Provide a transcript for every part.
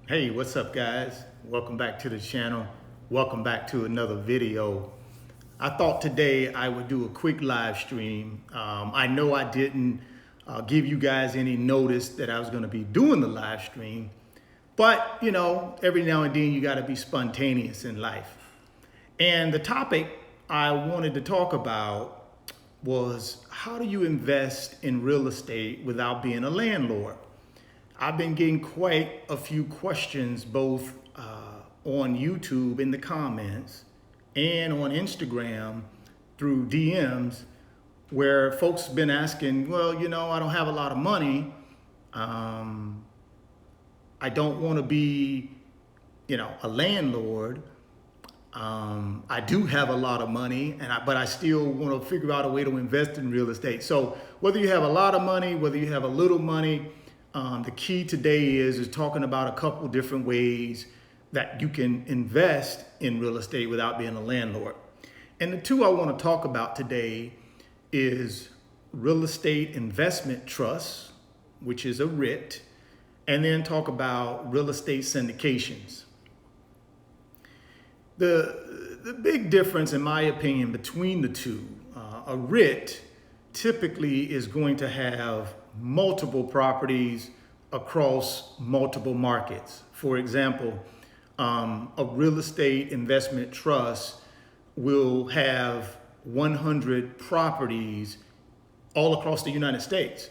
Hey, what's up guys? Welcome back to the channel. Welcome back to another video. I thought today I would do a quick live stream. I know I didn't give you guys any notice that I was going to be doing the live stream, but you know, every now and then you got to be spontaneous in life. And the topic I wanted to talk about was how do you invest in real estate without being a landlord? I've been getting quite a few questions both on YouTube in the comments and on Instagram through DMs where folks have been asking, well, you know, I don't have a lot of money. I don't want to be, you know, a landlord. I do have a lot of money, but I still want to figure out a way to invest in real estate. So whether you have a lot of money, whether you have a little money, the key today is talking about a couple different ways that you can invest in real estate without being a landlord. And the two I want to talk about today is real estate investment trusts, which is a REIT, and then talk about real estate syndications. The big difference, in my opinion, between the two, a REIT typically is going to have multiple properties across multiple markets. For example, a real estate investment trust will have 100 properties all across the United States.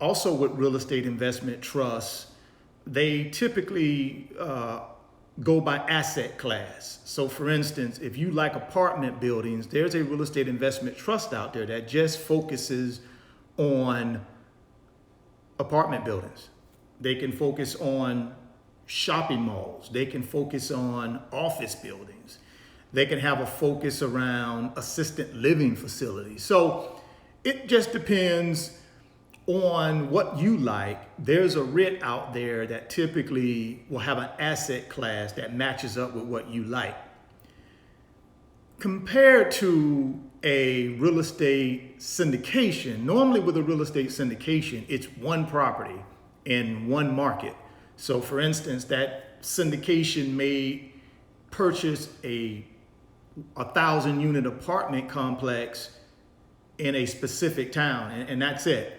Also with real estate investment trusts, they typically go by asset class. So for instance, if you like apartment buildings, there's a real estate investment trust out there that just focuses on apartment buildings. They can focus on shopping malls. They can focus on office buildings. They can have a focus around assisted living facilities. So it just depends on what you like. There's a REIT out there that typically will have an asset class that matches up with what you like. Compared to a real estate syndication, normally with a real estate syndication, it's one property in one market. So for instance, that syndication may purchase a 1,000-unit apartment complex in a specific town, and that's it.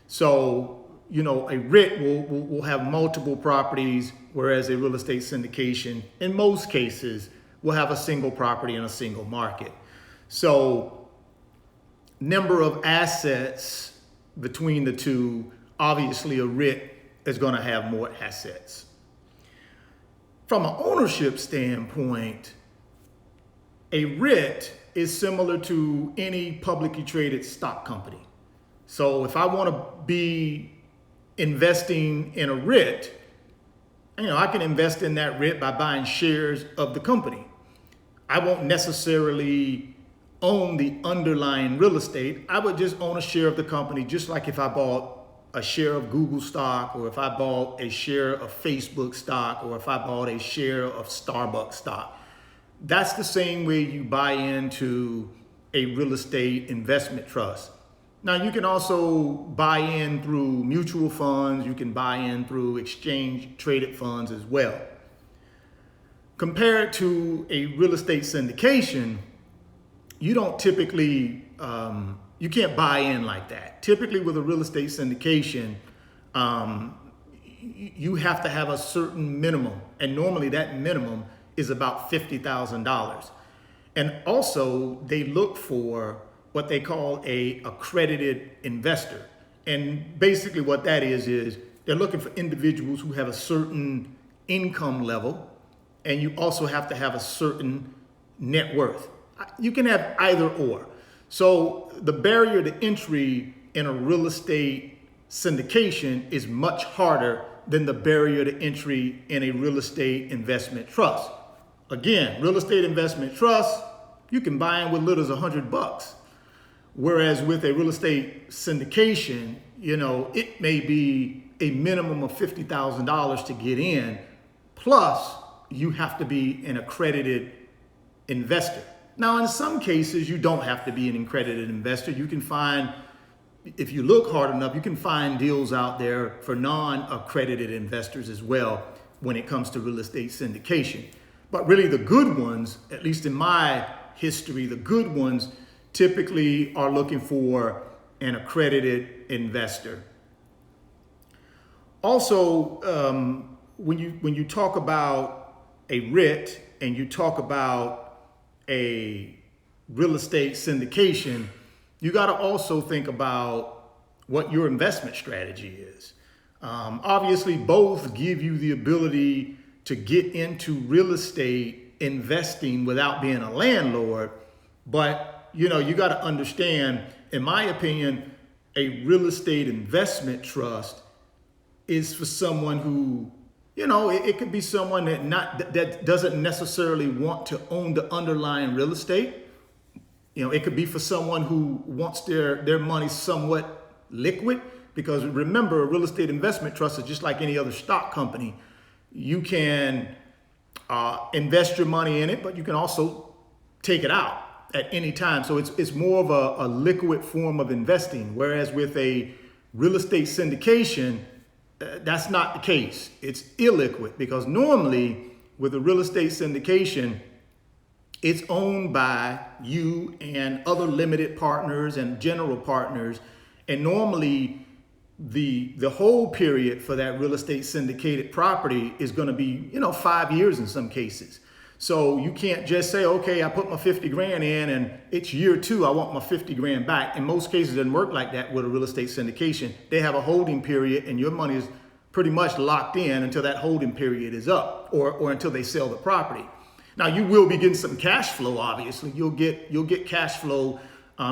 So, you know, a REIT will have multiple properties, whereas a real estate syndication, in most cases, will have a single property in a single market. So, number of assets between the two, obviously a REIT is going to have more assets. From an ownership standpoint, a REIT is similar to any publicly traded stock company. So if I want to be investing in a REIT, you know, I can invest in that REIT by buying shares of the company. I won't necessarily own the underlying real estate. I would just own a share of the company, just like if I bought a share of Google stock, or if I bought a share of Facebook stock, or if I bought a share of Starbucks stock. That's the same way you buy into a real estate investment trust. Now, you can also buy in through mutual funds. You can buy in through exchange traded funds as well. Compared to a real estate syndication, you don't typically, you can't buy in like that. Typically with a real estate syndication, you have to have a certain minimum. And normally that minimum is about $50,000. And also they look for what they call a accredited investor. And basically what that is they're looking for individuals who have a certain income level, and you also have to have a certain net worth. You can have either or. So the barrier to entry in a real estate syndication is much harder than the barrier to entry in a real estate investment trust. Again, real estate investment trust, you can buy in with little as $100. Whereas with a real estate syndication, you know, it may be a minimum of $50,000 to get in, plus you have to be an accredited investor. Now, in some cases, you don't have to be an accredited investor. You can find, if you look hard enough, you can find deals out there for non-accredited investors as well when it comes to real estate syndication. But really the good ones, at least in my history, the good ones typically are looking for an accredited investor. Also, when you talk about a REIT and you talk about a real estate syndication, you got to also think about what your investment strategy is. Obviously, both give you the ability to get into real estate investing without being a landlord. But, you got to understand, in my opinion, a real estate investment trust is for someone who, it could be someone that doesn't necessarily want to own the underlying real estate. It could be for someone who wants their money somewhat liquid, because remember, a real estate investment trust is just like any other stock company. You can invest your money in it, but you can also take it out at any time. So it's more of a liquid form of investing. Whereas with a real estate syndication, that's not the case. It's illiquid, because normally with a real estate syndication, it's owned by you and other limited partners and general partners. And normally the hold period for that real estate syndicated property is going to be, 5 years in some cases. So you can't just say, okay, I put my 50 grand in and it's year 2, I want my 50 grand back. In most cases, it doesn't work like that with a real estate syndication. They have a holding period and your money is pretty much locked in until that holding period is up, or until they sell the property. Now, you will be getting some cash flow, obviously. You'll get cash flow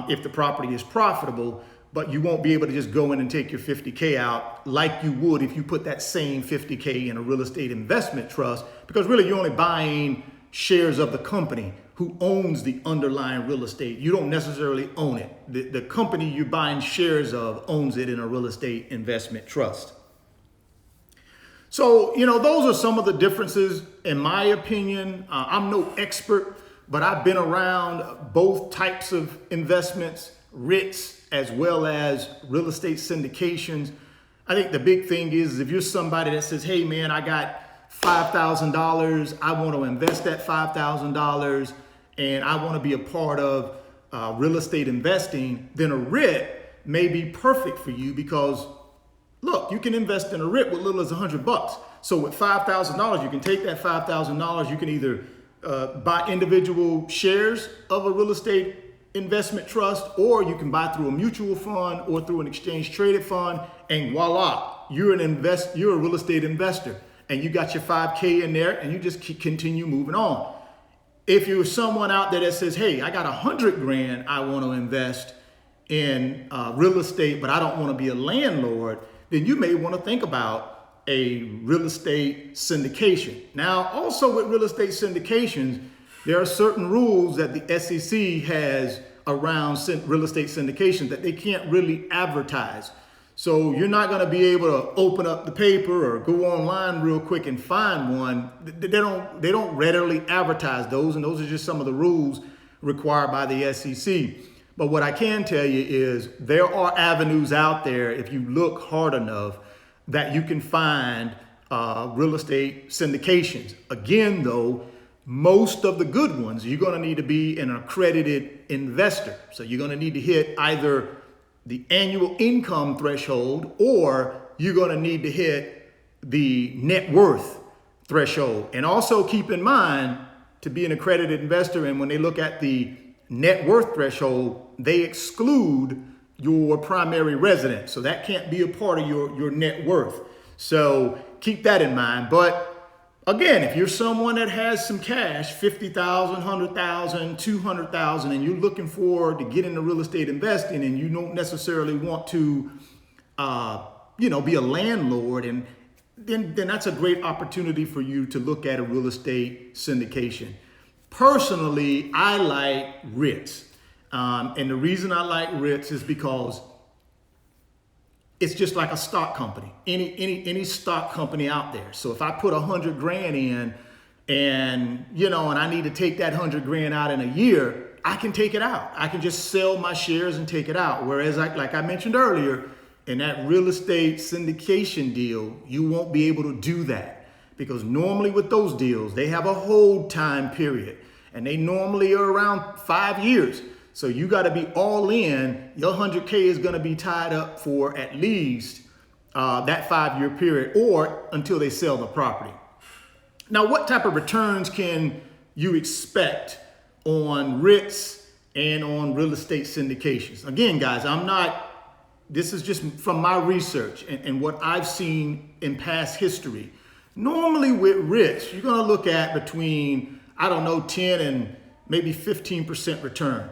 if the property is profitable, but you won't be able to just go in and take your 50K out like you would if you put that same 50K in a real estate investment trust, because really you're only buying shares of the company who owns the underlying real estate. You don't necessarily own it. The company you're buying shares of owns it in a real estate investment trust. So, those are some of the differences, in my opinion. I'm no expert, but I've been around both types of investments, REITs, as well as real estate syndications. I think the big thing is if you're somebody that says, hey, man, I got $5,000, I want to invest that $5,000, and I want to be a part of real estate investing, then a REIT may be perfect for you, because look, you can invest in a REIT with little as $100. So with $5,000, you can take that $5,000. You can either buy individual shares of a real estate investment trust, or you can buy through a mutual fund or through an exchange traded fund, and voila, you're a real estate investor, and you got your 5K in there, and you just continue moving on. If you're someone out there that says, hey, I got 100 grand I want to invest in real estate, but I don't want to be a landlord, then you may want to think about a real estate syndication. Now, also with real estate syndications, there are certain rules that the SEC has around real estate syndication that they can't really advertise. So you're not going to be able to open up the paper or go online real quick and find one. They don't readily advertise those, and those are just some of the rules required by the SEC. But what I can tell you is there are avenues out there, if you look hard enough, that you can find real estate syndications. Again, though, most of the good ones, you're going to need to be an accredited investor. So you're going to need to hit either the annual income threshold, or you're going to need to hit the net worth threshold. And also keep in mind, to be an accredited investor, and when they look at the net worth threshold, they exclude your primary residence. So that can't be a part of your net worth. So keep that in mind. But again, if you're someone that has some cash, 50,000, 100,000, 200,000, and you're looking forward to get into real estate investing, and you don't necessarily want to, be a landlord, and then that's a great opportunity for you to look at a real estate syndication. Personally, I like REITs. And the reason I like REITs is because it's just like a stock company, any stock company out there. So if I put 100 grand in, and I need to take that 100 grand out in a year, I can take it out. I can just sell my shares and take it out. Whereas, like I mentioned earlier, in that real estate syndication deal, you won't be able to do that, because normally with those deals, they have a hold time period, and they normally are around 5 years. So you got to be all in. Your 100K is going to be tied up for at least that 5-year period, or until they sell the property. Now, what type of returns can you expect on REITs and on real estate syndications? Again, guys, this is just from my research and what I've seen in past history. Normally with REITs, you're going to look at between, 10 and maybe 15% return.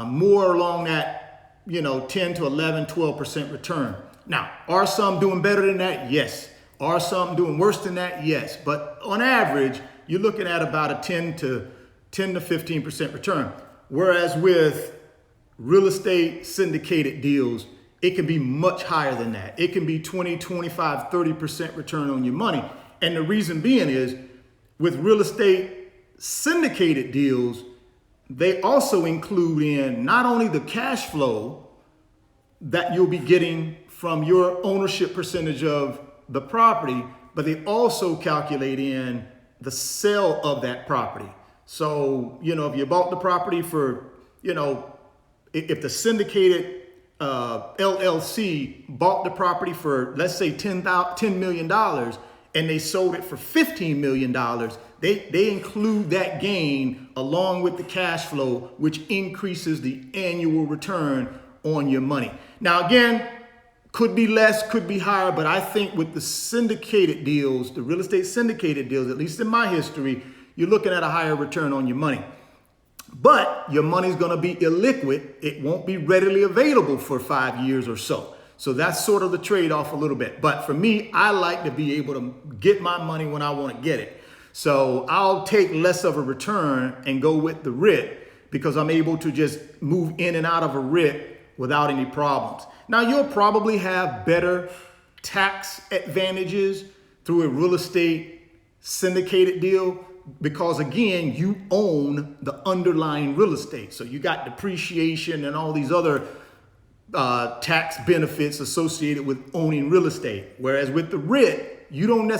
More along that, 10 to 11, 12% return. Now, are some doing better than that? Yes. Are some doing worse than that? Yes. But on average, you're looking at about a 10 to 15% return. Whereas with real estate syndicated deals, it can be much higher than that. It can be 20, 25, 30% return on your money. And the reason being is, with real estate syndicated deals, they also include in not only the cash flow that you'll be getting from your ownership percentage of the property, but they also calculate in the sale of that property. So, if you bought the property for, if the syndicated LLC bought the property for, let's say, $10 million, and they sold it for $15 million, they include that gain along with the cash flow, which increases the annual return on your money. Now, again, could be less, could be higher, but I think with the syndicated deals, the real estate syndicated deals, at least in my history, you're looking at a higher return on your money. But your money's going to be illiquid. It won't be readily available for 5 years or so. So that's sort of the trade-off a little bit. But for me, I like to be able to get my money when I want to get it. So I'll take less of a return and go with the REIT, because I'm able to just move in and out of a REIT without any problems. Now, you'll probably have better tax advantages through a real estate syndicated deal, because again, you own the underlying real estate. So you got depreciation and all these other tax benefits associated with owning real estate. Whereas with the REIT, you don't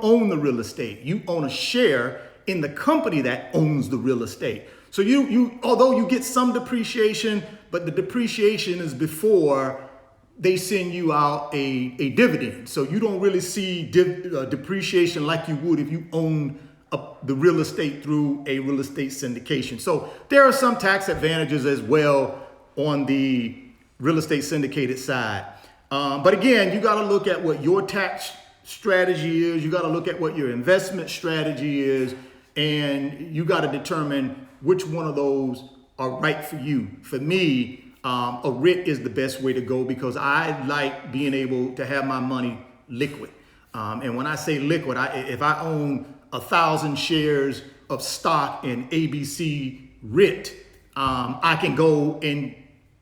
own the real estate. You own a share in the company that owns the real estate. So although you get some depreciation, but the depreciation is before they send you out a dividend. So you don't really see depreciation like you would if you own the real estate through a real estate syndication. So there are some tax advantages as well on the real estate syndicated side. But again, you got to look at what your tax strategy is. You got to look at what your investment strategy is, and you got to determine which one of those are right for you. For me, a REIT is the best way to go, because I like being able to have my money liquid. And when I say liquid, if I own 1,000 shares of stock in ABC REIT, I can go and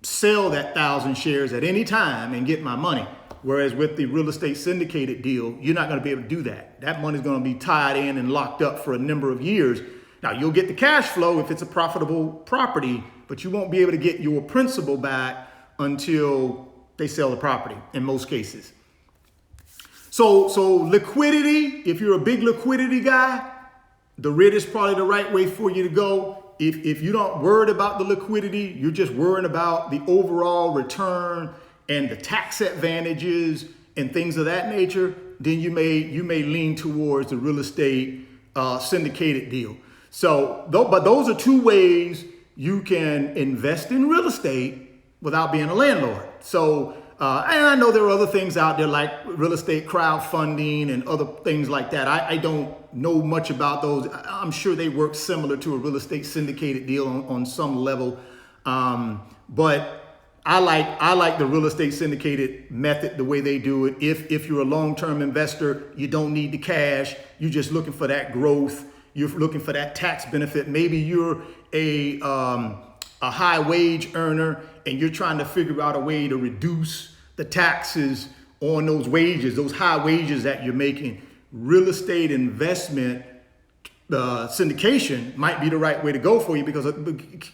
sell that 1,000 shares at any time and get my money. Whereas with the real estate syndicated deal, you're not going to be able to do that. That money's going to be tied in and locked up for a number of years. Now, you'll get the cash flow if it's a profitable property, but you won't be able to get your principal back until they sell the property in most cases. So liquidity, if you're a big liquidity guy, the REIT is probably the right way for you to go. If you're not worried about the liquidity, you're just worrying about the overall return and the tax advantages and things of that nature, then you may lean towards the real estate syndicated deal. So, but those are two ways you can invest in real estate without being a landlord. So, and I know there are other things out there like real estate crowdfunding and other things like that. I don't know much about those. I'm sure they work similar to a real estate syndicated deal on some level. But I like the real estate syndicated method, the way they do it. If you're a long-term investor, you don't need the cash. You're just looking for that growth. You're looking for that tax benefit. Maybe you're a high wage earner and you're trying to figure out a way to reduce the taxes on those wages, those high wages that you're making. Real estate investment syndication might be the right way to go for you, because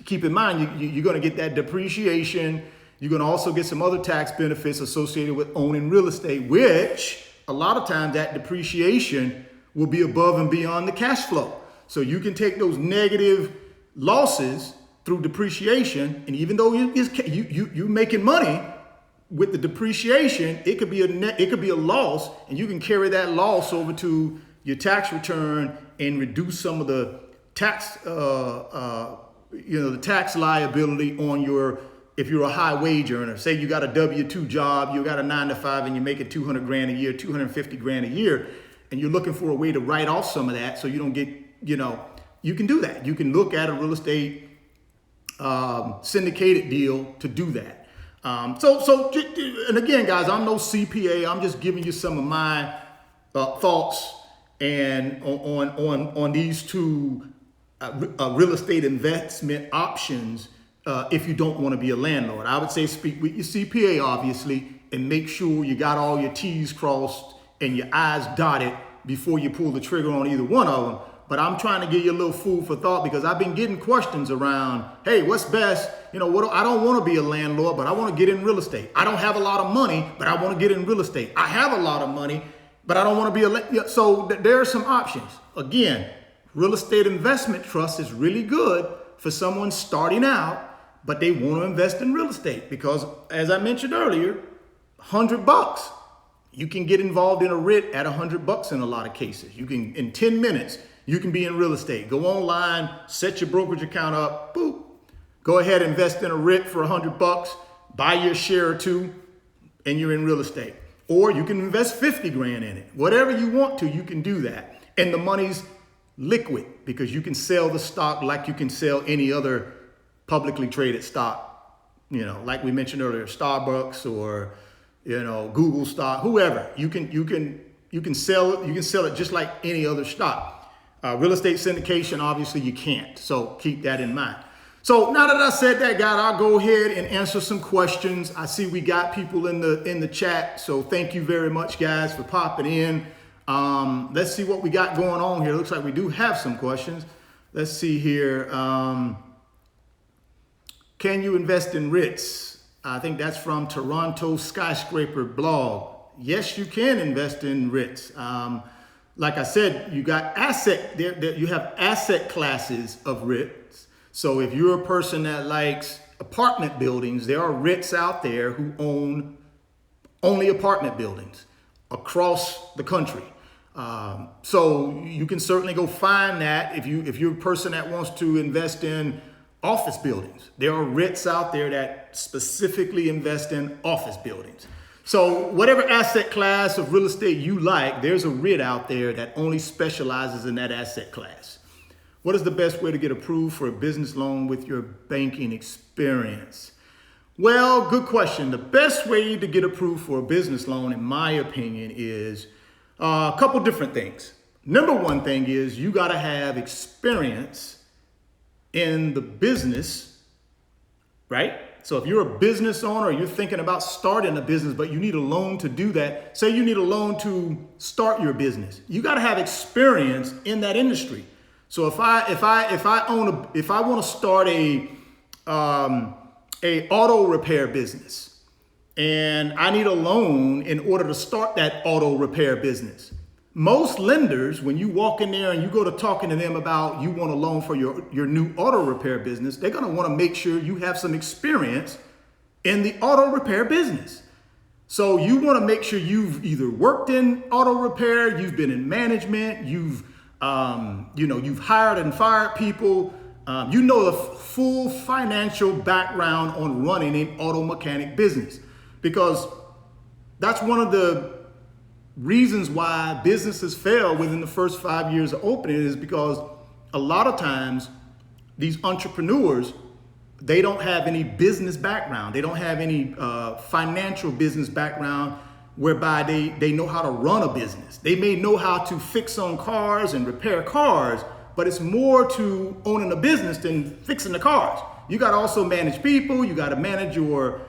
keep in mind, you're going to get that depreciation. You're going to also get some other tax benefits associated with owning real estate, which a lot of times that depreciation will be above and beyond the cash flow. So you can take those negative losses through depreciation, and even though you're making money with the depreciation, it could be a loss, and you can carry that loss over to your tax return and reduce some of the tax, the tax liability on if you're a high wage earner. Say you got a W-2 job, you got a 9-to-5, and you're making $200,000 a year, $250,000 a year, and you're looking for a way to write off some of that so you don't get, you can do that. You can look at a real estate syndicated deal to do that. And again, guys, I'm no CPA. I'm just giving you some of my thoughts and on these two real estate investment options. If you don't want to be a landlord, I would say speak with your CPA, obviously, and make sure you got all your T's crossed and your I's dotted before you pull the trigger on either one of them. But I'm trying to give you a little food for thought, because I've been getting questions around, hey, what's best? I don't want to be a landlord, but I want to get in real estate. I don't have a lot of money, but I want to get in real estate. I have a lot of money, but I don't want to be so there are some options. Again, real estate investment trust is really good for someone starting out, but they want to invest in real estate because, as I mentioned earlier, $100. You can get involved in a REIT at $100 in a lot of cases. You can, in 10 minutes, you can be in real estate. Go online, set your brokerage account up, boop. Go ahead, invest in a REIT for $100, buy your share or two, and you're in real estate. Or you can invest 50 grand in it. Whatever you want to, you can do that. And the money's liquid because you can sell the stock like you can sell any other publicly traded stock. Like we mentioned earlier, Starbucks or Google stock, whoever. You can sell it. You can sell it just like any other stock. Real estate syndication, obviously you can't. So keep that in mind. So now that I said that, guys, I'll go ahead and answer some questions. I see we got people in the chat. So thank you very much, guys, for popping in. Let's see what we got going on here. Looks like we do have some questions. Let's see here. Can you invest in REITs? I think that's from Toronto Skyscraper blog. Yes, you can invest in REITs. Like I said, you got you have asset classes of REITs. So if you're a person that likes apartment buildings, there are REITs out there who own only apartment buildings across the country. So you can certainly go find that if you're a person that wants to invest in office buildings. There are REITs out there that specifically invest in office buildings. So whatever asset class of real estate you like, there's a REIT out there that only specializes in that asset class. What is the best way to get approved for a business loan with your banking experience? Well, good question. The best way to get approved for a business loan, in my opinion, is a couple different things. Number one thing is you got to have experience in the business, right? So if you're a business owner, you're thinking about starting a business, but you need a loan to do that. Say you need a loan to start your business. You got to have experience in that industry. So if I want to start a auto repair business and I need a loan in order to start that auto repair business, most lenders, when you walk in there and you go to talking to them about you want a loan for your new auto repair business, they're going to want to make sure you have some experience in the auto repair business. So you want to make sure you've either worked in auto repair, you've been in management, you've hired and fired people, the full financial background on running an auto mechanic business, because that's one of the reasons why businesses fail within the first 5 years of opening is because a lot of times these entrepreneurs, they don't have any business background. They don't have any financial business background whereby they know how to run a business. They may know how to fix on cars and repair cars, but it's more to owning a business than fixing the cars. You got to also manage people. You got to manage your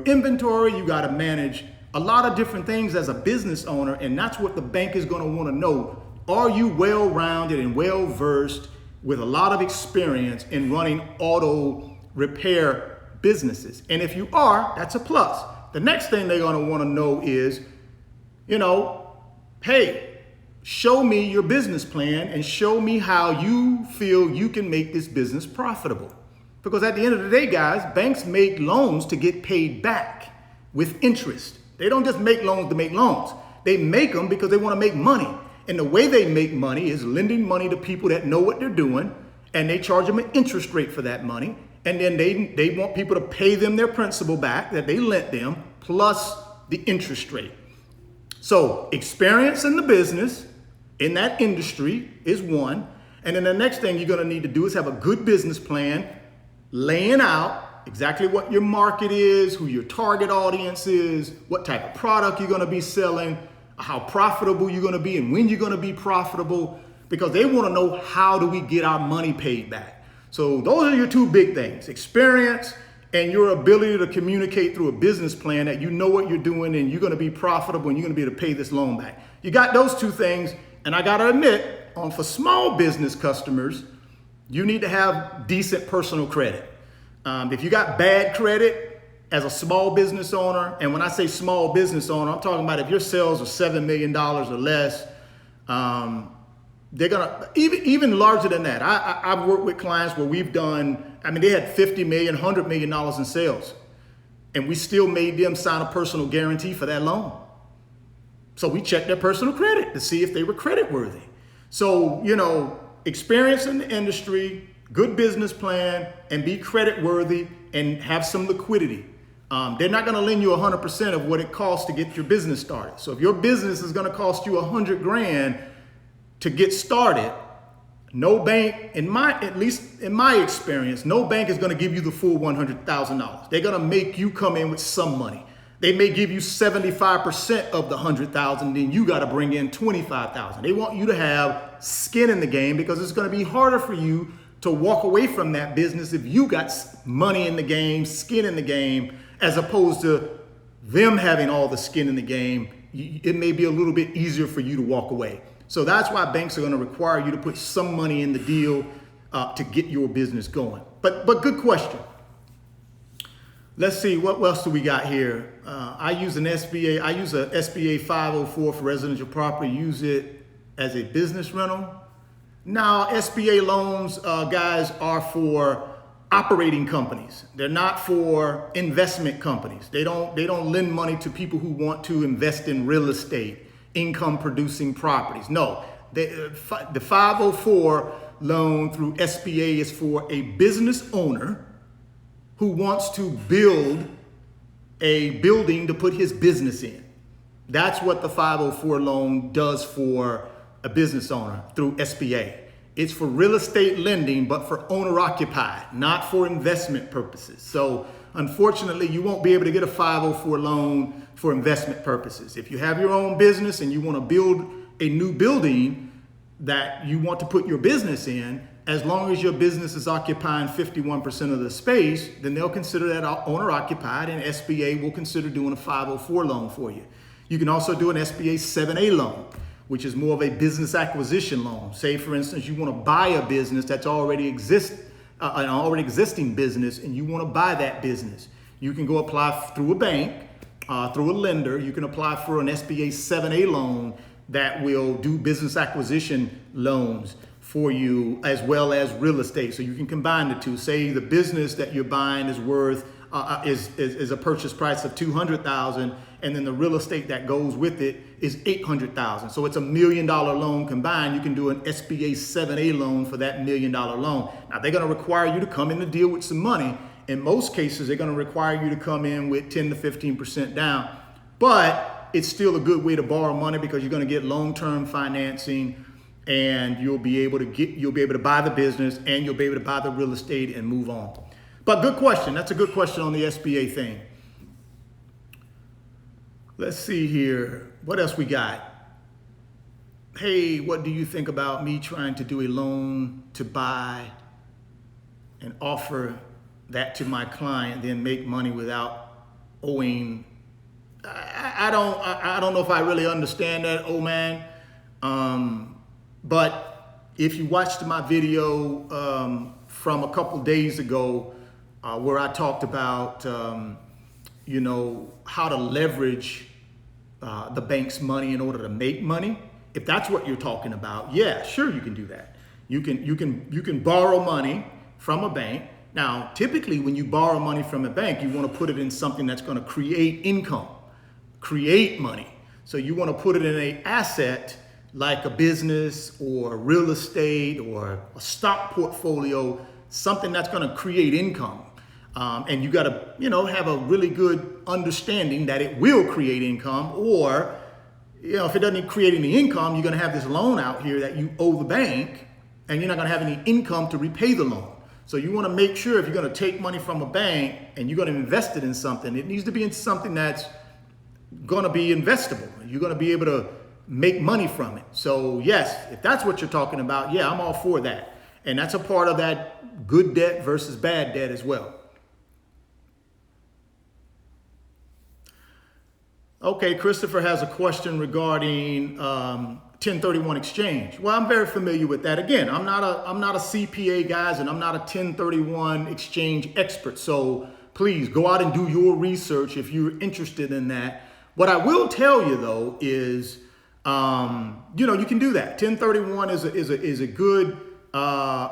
inventory. You got to manage a lot of different things as a business owner, and that's what the bank is going to want to know. Are you well-rounded and well-versed with a lot of experience in running auto repair businesses? And if you are, that's a plus. The next thing they're going to want to know is, hey, show me your business plan and show me how you feel you can make this business profitable. Because at the end of the day, guys, banks make loans to get paid back with interest. They don't just make loans to make loans. They make them because they want to make money. And the way they make money is lending money to people that know what they're doing, and they charge them an interest rate for that money. And then they want people to pay them their principal back that they lent them, plus the interest rate. So experience in the business, in that industry is one. And then the next thing you're going to need to do is have a good business plan, laying out exactly what your market is, who your target audience is, what type of product you're going to be selling, how profitable you're going to be, and when you're going to be profitable, because they want to know, how do we get our money paid back? So those are your two big things: experience and your ability to communicate through a business plan that you know what you're doing and you're going to be profitable and you're going to be able to pay this loan back. You got those two things. And I got to admit, for small business customers, you need to have decent personal credit. If you got bad credit as a small business owner, and when I say small business owner, I'm talking about if your sales are $7 million or less, they're gonna, even larger than that. I've worked with clients where we've done, they had $50 million, $100 million in sales, and we still made them sign a personal guarantee for that loan. So we checked their personal credit to see if they were credit worthy. So, experience in the industry, good business plan, and be credit worthy and have some liquidity. They're not going to lend you 100% of what it costs to get your business started. So if your business is going to cost you $100,000 to get started, no bank, at least in my experience, no bank is going to give you the full $100,000. They're going to make you come in with some money. They may give you 75% of the $100,000, then you got to bring in $25,000. They want you to have skin in the game, because it's going to be harder for you to walk away from that business if you got money in the game, skin in the game, as opposed to them having all the skin in the game. It may be a little bit easier for you to walk away. So that's why banks are going to require you to put some money in the deal to get your business going. But good question. Let's see, what else do we got here? I use a SBA 504 for residential property, use it as a business rental. Now, SBA loans, guys, are for operating companies. They're not for investment companies. They don't lend money to people who want to invest in real estate, income producing properties. No, the 504 loan through SBA is for a business owner who wants to build a building to put his business in. That's what the 504 loan does for a business owner through SBA. It's for real estate lending, but for owner occupied, not for investment purposes. So unfortunately, you won't be able to get a 504 loan for investment purposes. If you have your own business and you want to build a new building that you want to put your business in, as long as your business is occupying 51% of the space, then they'll consider that owner occupied, and SBA will consider doing a 504 loan for you. You can also do an SBA 7A loan, which is more of a business acquisition loan. Say, for instance, you want to buy a business that's an already existing business, and you want to buy that business. You can go apply through a bank, through a lender. You can apply for an SBA 7A loan that will do business acquisition loans for you, as well as real estate. So you can combine the two. Say the business that you're buying is worth is a purchase price of $200,000, and then the real estate that goes with it is $800,000. So it's $1 million loan combined. You can do an SBA 7A loan for that $1 million loan. Now they're going to require you to come in to deal with some money. In most cases, they're going to require you to come in with 10 to 15% down, but it's still a good way to borrow money, because you're going to get long-term financing, and you'll be able to buy the business, and you'll be able to buy the real estate and move on. But good question. That's a good question on the SBA thing. Let's see here. What else we got? Hey, what do you think about me trying to do a loan to buy and offer that to my client, then make money without owing? I don't know if I really understand that, oh man. But if you watched my video from a couple days ago, where I talked about, how to leverage the bank's money in order to make money, if that's what you're talking about, yeah, sure, you can do that. You can borrow money from a bank. Now, typically when you borrow money from a bank, you want to put it in something that's going to create income, create money. So you want to put it in an asset like a business or real estate or a stock portfolio, something that's going to create income. And you got to, have a really good understanding that it will create income, or, if it doesn't create any income, you're going to have this loan out here that you owe the bank, and you're not going to have any income to repay the loan. So you want to make sure if you're going to take money from a bank and you're going to invest it in something, it needs to be in something that's going to be investable. You're going to be able to make money from it. So yes, if that's what you're talking about, yeah, I'm all for that. And that's a part of that good debt versus bad debt as well. Okay, Christopher has a question regarding 1031 exchange. Well, I'm very familiar with that. Again, I'm not a CPA, guys, and I'm not a 1031 exchange expert. So please go out and do your research if you're interested in that. What I will tell you though is, you can do that. 1031 is a good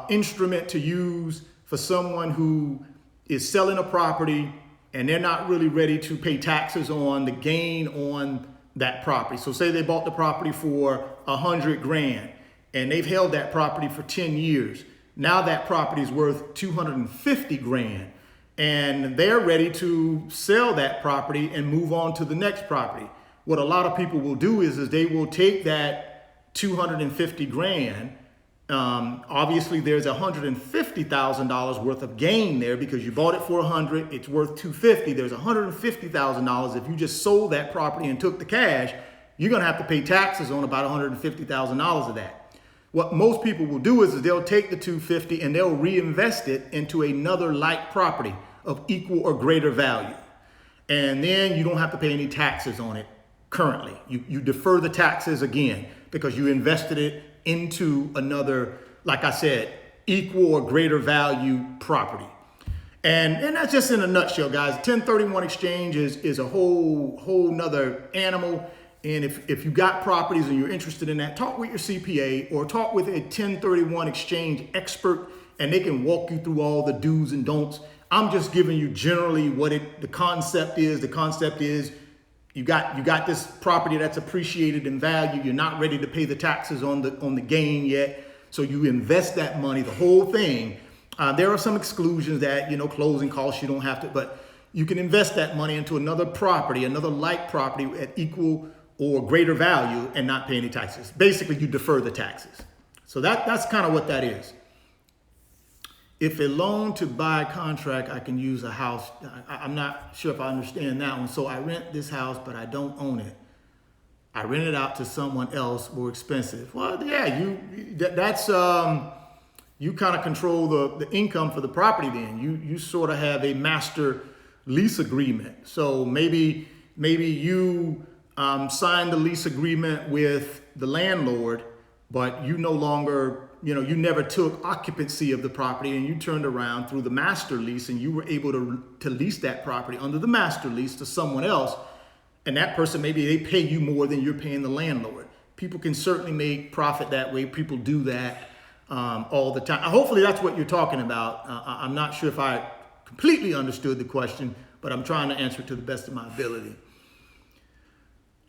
instrument to use for someone who is selling a property and they're not really ready to pay taxes on the gain on that property. So say they bought the property for $100,000 and they've held that property for 10 years. Now that property is worth $250,000 and they're ready to sell that property and move on to the next property. What a lot of people will do is they will take that $250,000. Obviously there's $150,000 worth of gain there because you bought it for $100,000, it's worth $250,000. There's $150,000. If you just sold that property and took the cash, you're going to have to pay taxes on about $150,000 of that. What most people will do is they'll take the $250,000 and they'll reinvest it into another like property of equal or greater value. And then you don't have to pay any taxes on it currently. You defer the taxes again because you invested it into another, like I said, equal or greater value property. And that's just in a nutshell, guys. 1031 exchange is a whole nother animal. And if you got properties and you're interested in that, talk with your CPA or talk with a 1031 exchange expert and they can walk you through all the do's and don'ts. I'm just giving you generally what the concept is. The concept is you got this property that's appreciated in value. You're not ready to pay the taxes on the gain yet. So you invest that money, the whole thing. There are some exclusions that, closing costs, you don't have to, but you can invest that money into another property, another like property at equal or greater value and not pay any taxes. Basically, you defer the taxes. So that's kind of what that is. If a loan to buy contract, I can use a house. I'm not sure if I understand that one. So I rent this house, but I don't own it. I rent it out to someone else more expensive. Well, yeah, you kind of control the income for the property then. You sort of have a master lease agreement. So maybe you signed the lease agreement with the landlord, but you no longer, you never took occupancy of the property and you turned around through the master lease and you were able to lease that property under the master lease to someone else. And that person, maybe they pay you more than you're paying the landlord. People can certainly make profit that way. People do that all the time. Hopefully that's what you're talking about. I'm not sure if I completely understood the question, but I'm trying to answer it to the best of my ability.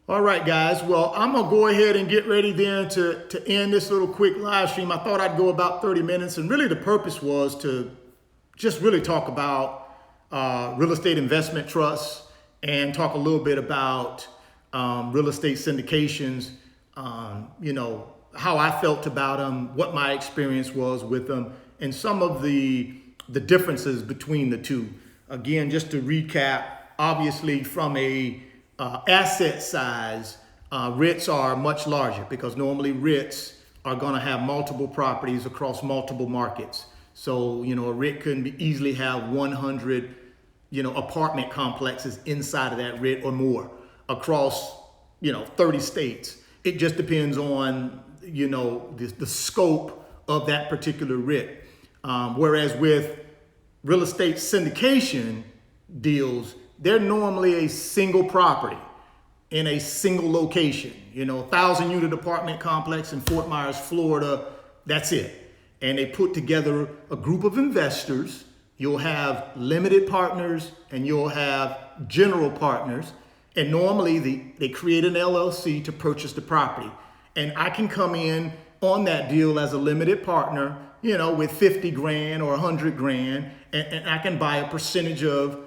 All right, guys. Well, I'm going to go ahead and get ready then to end this little quick live stream. I thought I'd go about 30 minutes. And really the purpose was to just really talk about real estate investment trusts and talk a little bit about real estate syndications, how I felt about them, what my experience was with them, and some of the differences between the two. Again, just to recap, obviously from a asset size, REITs are much larger because normally REITs are going to have multiple properties across multiple markets. So, a REIT couldn't easily have 100, apartment complexes inside of that REIT or more across, 30 states. It just depends on the scope of that particular REIT. Whereas with real estate syndication deals, they're normally a single property in a single location. 1,000-unit apartment complex in Fort Myers, Florida. That's it. And they put together a group of investors. You'll have limited partners and you'll have general partners. And normally they create an LLC to purchase the property. And I can come in on that deal as a limited partner, with 50 grand or 100 grand, and I can buy a percentage of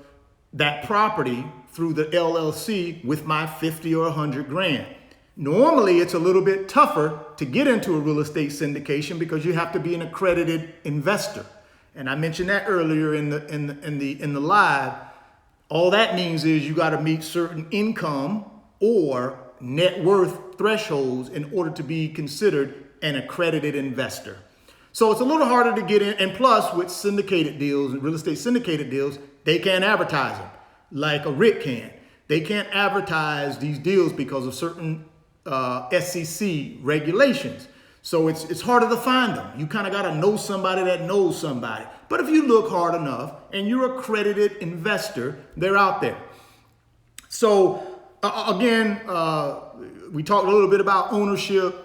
that property through the LLC with my 50 or 100 grand. Normally, it's a little bit tougher to get into a real estate syndication because you have to be an accredited investor. And I mentioned that earlier in the live. All that means is you got to meet certain income or net worth thresholds in order to be considered an accredited investor. So it's a little harder to get in. And plus, with syndicated deals and real estate syndicated deals, they can't advertise them like a REIT can. They can't advertise these deals because of certain SEC regulations. So it's harder to find them. You kind of got to know somebody that knows somebody. But if you look hard enough and you're an accredited investor, they're out there. So again, we talked a little bit about ownership.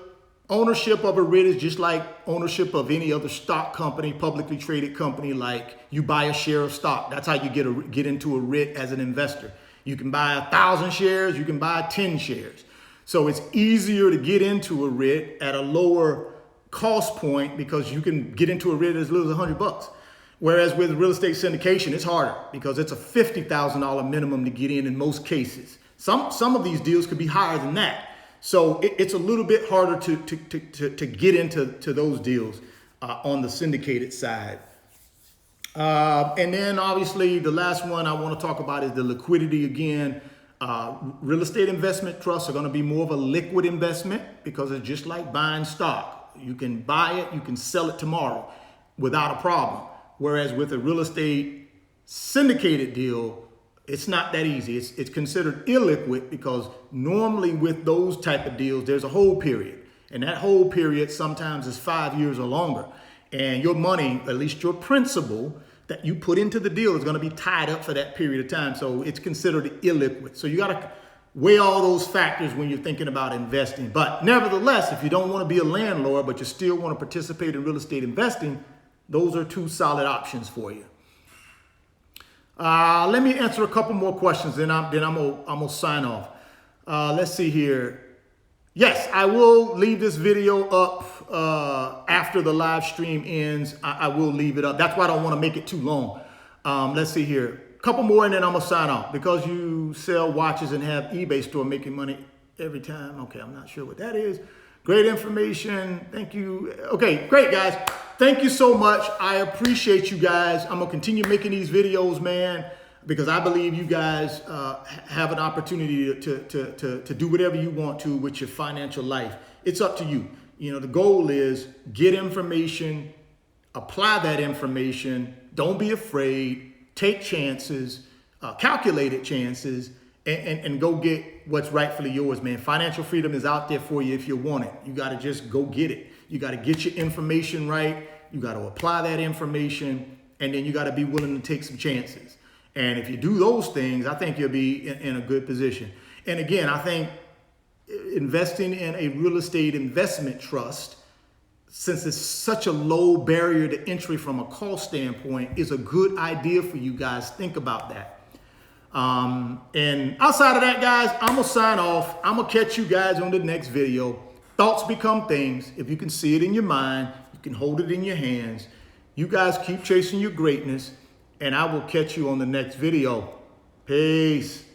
Ownership of a REIT is just like ownership of any other stock company, publicly traded company. Like you buy a share of stock. That's how you get into a REIT as an investor. You can buy 1,000 shares. You can buy 10 shares. So it's easier to get into a REIT at a lower cost point because you can get into a REIT as little as $100. Whereas with real estate syndication, it's harder because it's a $50,000 minimum to get in most cases. Some of these deals could be higher than that. So it's a little bit harder to get into those deals on the syndicated side. And then obviously the last one I want to talk about is the liquidity again. Real estate investment trusts are going to be more of a liquid investment because it's just like buying stock. You can buy it, you can sell it tomorrow without a problem. Whereas with a real estate syndicated deal, it's not that easy. It's considered illiquid because normally with those type of deals, there's a hold period. And that hold period sometimes is 5 years or longer. And your money, at least your principal that you put into the deal is going to be tied up for that period of time. So it's considered illiquid. So you got to weigh all those factors when you're thinking about investing. But nevertheless, if you don't want to be a landlord, but you still want to participate in real estate investing, those are two solid options for you. Let me answer a couple more questions, then I'm gonna sign off. Let's see here. Yes, I will leave this video up after the live stream ends. I will leave it up. That's why I don't want to make it too long. Let's see here. A couple more and then I'm gonna sign off. Because you sell watches and have eBay store making money every time. Okay, I'm not sure what that is. Great information. Thank you. Okay, great guys. Thank you so much. I appreciate you guys. I'm gonna continue making these videos, man, because I believe you guys have an opportunity to do whatever you want to with your financial life. It's up to you. The goal is get information, apply that information. Don't be afraid. Take chances, calculated chances, and go get what's rightfully yours, man. Financial freedom is out there for you if you want it. You got to just go get it. You got to get your information right. You got to apply that information, and then you got to be willing to take some chances. And if you do those things, I think you'll be in a good position. And again, I think investing in a real estate investment trust, since it's such a low barrier to entry from a cost standpoint, is a good idea for you guys. Think about that. And outside of that, guys, I'm gonna sign off. I'm gonna catch you guys on the next video. Thoughts become things. If you can see it in your mind, you can hold it in your hands. You guys keep chasing your greatness, and I will catch you on the next video. Peace.